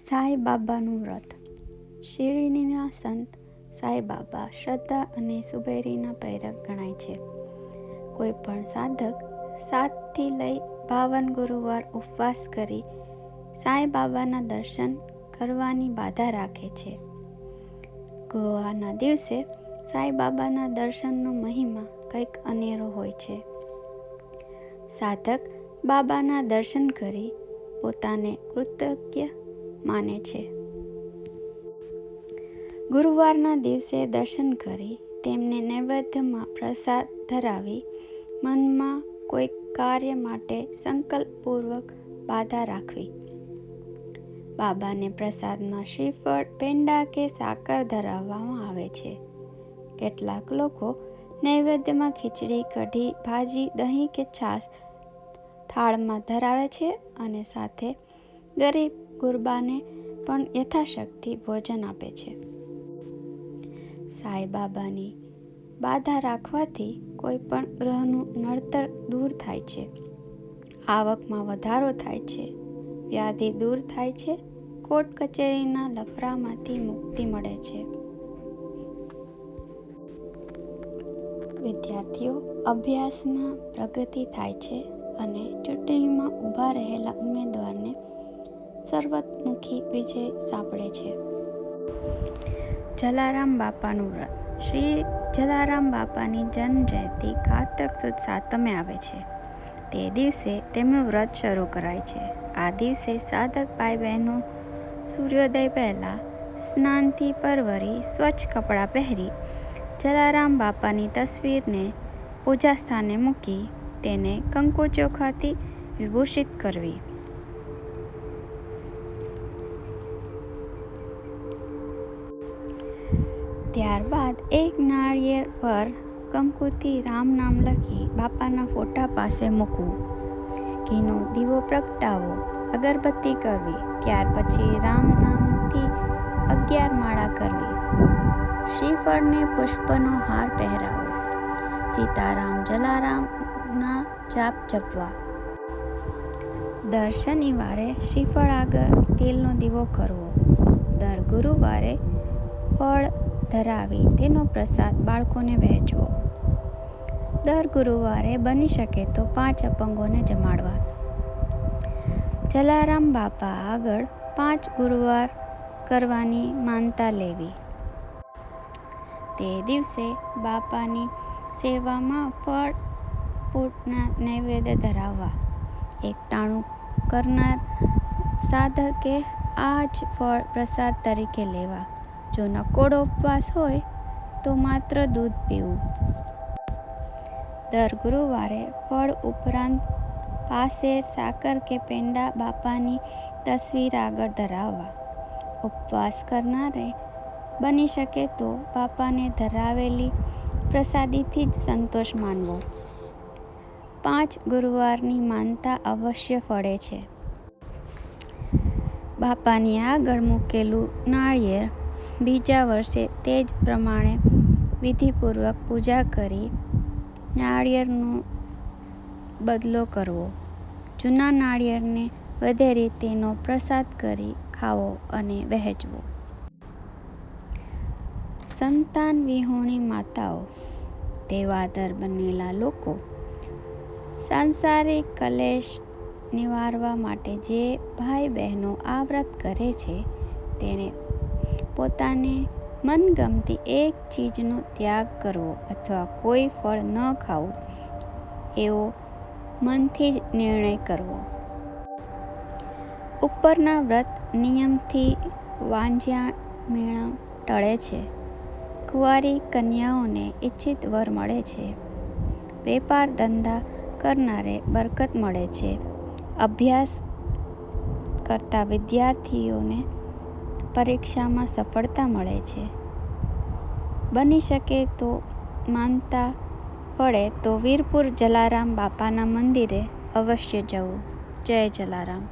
સાંઈ બાબાનું વ્રત. શિરડીના સંત સાંઈ બાબા શ્રદ્ધા અને સુબેરીના પ્રેરક ગણાય છે. કોઈ પણ સાધક 7 થી લઈ 52 ગુરુવાર ઉપવાસ કરી સાંઈ બાબાના દર્શન કરવાની બાધા રાખે છે. ગુરુવારના દિવસે સાંઈ બાબાના દર્શનનો મહિમા કંઈક અનેરો હોય છે. સાધક બાબાના દર્શન કરી પોતાને કૃતજ્ઞ માને છે. ગુરુવારના દિવસે દર્શન કરી તેમને નૈવેદ્યમાં પ્રસાદ ધરાવી મનમાં કોઈ કાર્ય માટે સંકલ્પપૂર્વક બાધા રાખવી. બાબાને પ્રસાદમાં શ્રીફળ, પેંડા કે સાકર ધરાવવામાં આવે છે. કેટલાક લોકો નૈવેદ્યમાં ખીચડી, કઢી, ભાજી, દહીં કે છાશ થાળમાં ધરાવે છે અને સાથે ગરીબ ગુરબાને પણ યથાશક્તિ ભોજન આપે છે. સાંઈ બાબાની બાધા રાખવાથી કોઈ પણ ગ્રહનું નડતર દૂર થાય છે, આવકમાં વધારો થાય છે, વ્યાધિ દૂર થાય છે, કોર્ટ કચેરીના લફરામાંથી મુક્તિ મળે છે. વિદ્યાર્થીઓ અભ્યાસમાં પ્રગતિ થાય છે અને ચૂંટણીમાં ઊભા રહેલા ઉમેદવારને સર્વતોમુખી વિજય સાંપડે છે. જલારામ બાપાનું વ્રત. શ્રી જલારામ બાપાની જન્મ જયંતિ કારતક સુદ સાતમે આવે છે. તે દિવસે તેમનું વ્રત શરૂ કરાય છે. આ દિવસે સાધક ભાઈ બહેનો સૂર્યોદય પહેલા સ્નાનથી પરવરી સ્વચ્છ કપડાં પહેરી જલારામ બાપાની તસવીરને પૂજા સ્થાને મૂકી તેને કંકુ ચોખાથી વિભૂષિત કરવી. ત્યારબાદ એક નાળિયેર પર કંકુથી રામ નામ લખી બાપાના ફોટા પાસે મૂકવું. ઘીનો દીવો પ્રગટાવવો, અગરબત્તી કરવી. ત્યાર પછી રામ નામથી 11 માળા કરવી. શ્રીફળને પુષ્પનો હાર પહેરાવો. સીતારામ જલારામના જાપ જપવા. દર શનિવારે શ્રીફળ આગળ તેલનો દીવો કરવો. દર ગુરુવારે ફળ ધરાવી તેનો પ્રસાદ બાળકોને વહેંચવો. દર ગુરુવારે બની શકે તો 5 અપંગોને જમાડવા. જલારામ બાપા આગળ 5 ગુરુવાર કરવાની માનતા લેવી. તે દિવસે બાપાની સેવામાં ફળ ફૂટના નૈવેદ્ય ધરાવવા. એકટાણું કરનાર સાધકે આ જ ફળ પ્રસાદ તરીકે લેવા. જો નકોડો ઉપવાસ હોય તો માત્ર દૂધ પીવું. દર ગુરુવારે ફળ ઉપરાંત પાસેર, સાકર કે પેંડા બાપાની તસવીર આગળ ધરાવવા. ઉપવાસ કરનારે બની શકે તો બાપાને ધરાવેલી પ્રસાદીથી જ સંતોષ માનવો. 5 ગુરુવારની માનતા અવશ્ય ફળે છે. બાપાની આગળ મૂકેલું નાળિયેર બીજા વર્ષે તે જ પ્રમાણે વિધિપૂર્વક પૂજા કરી નાળિયેરનો બદલો કરવો. જૂના નાળિયેરને વધેરી તેનો પ્રસાદ કરી ખાવો અને વહેંચવો. સંતાન વિહોણી માતાઓ, દેવાદર બનેલા લોકો સાંસારિક કલેશ નિવારવા માટે જે ભાઈ બહેનો આ વ્રત કરે છે તેણે પોતાને મનગમતી એક ચીજનો ત્યાગ કરવો અથવા કોઈ ફળ ન ખાવું એવો મનથી જ નિર્ણય કરવો. ઉપરના વ્રત નિયમથી વાંઝ્યા ટળે છે. કુંવારી કન્યાઓને ઇચ્છિત વર મળે છે. વેપાર ધંધા કરનારે બરકત મળે છે. અભ્યાસ કરતા વિદ્યાર્થીઓને પરીક્ષામાં સફળતા મળે છે. બની શકે તો માનતા ફળે તો વીરપુર જલારામ બાપાના મંદિરે અવશ્ય જવું. જય જલારામ.